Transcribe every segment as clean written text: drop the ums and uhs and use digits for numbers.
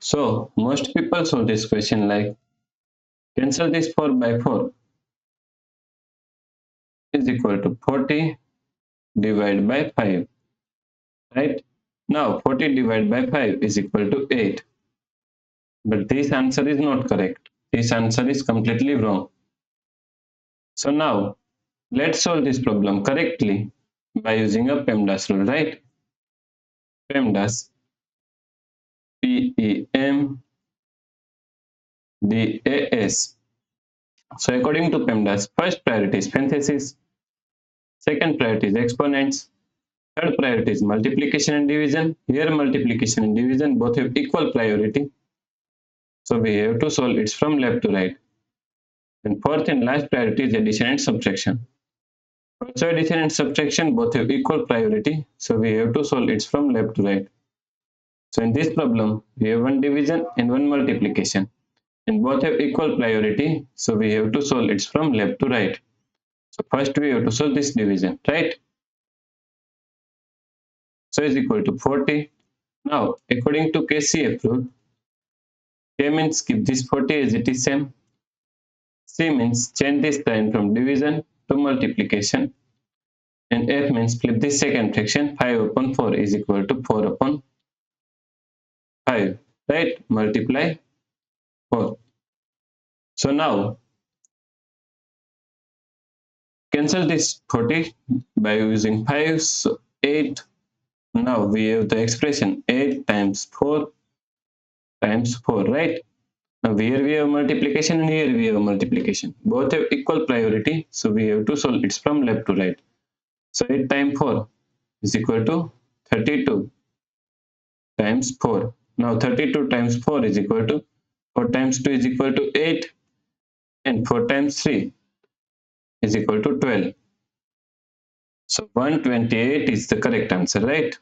So most people solve this question like cancel this 4 by 4 is equal to 40 divided by 5, right? Now 40 divided by 5 is equal to 8. But this answer is not correct. This answer is completely wrong. So now let's solve this problem correctly by using a PEMDAS rule, right? PEMDAS, PEMDAS. So according to PEMDAS, first priority is parenthesis, second priority is exponents, third priority is multiplication and division. Here multiplication and division both have equal priority. So we have to solve it from left to right. And fourth and last priority is addition and subtraction. Also addition and subtraction both have equal priority. So we have to solve it from left to right. So in this problem, we have one division and one multiplication. And both have equal priority. So we have to solve it from left to right. So first we have to solve this division, right? So is equal to 40. Now, according to KCF rule, K means keep this 40 as it is same. C means change this sign from division to multiplication. And F means flip this second fraction. 5 upon 4 is equal to 4 upon 5. Right? Multiply 4. So now, cancel this 40 by using 5. So 8. Now we have the expression 8 times 4 times 4. Right? Now here we have multiplication and here we have multiplication. Both have equal priority. So we have to solve it from left to right. So 8 times 4 is equal to 32 times 4. Now 32 times 4 is equal to 4 times 2 is equal to 8 and 4 times 3 is equal to 12. So 128 is the correct answer, right?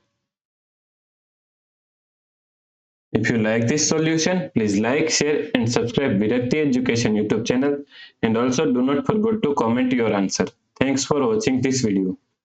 If you like this solution, please like, share and subscribe Virakti Education YouTube channel, and also do not forget to comment your answer. Thanks for watching this video.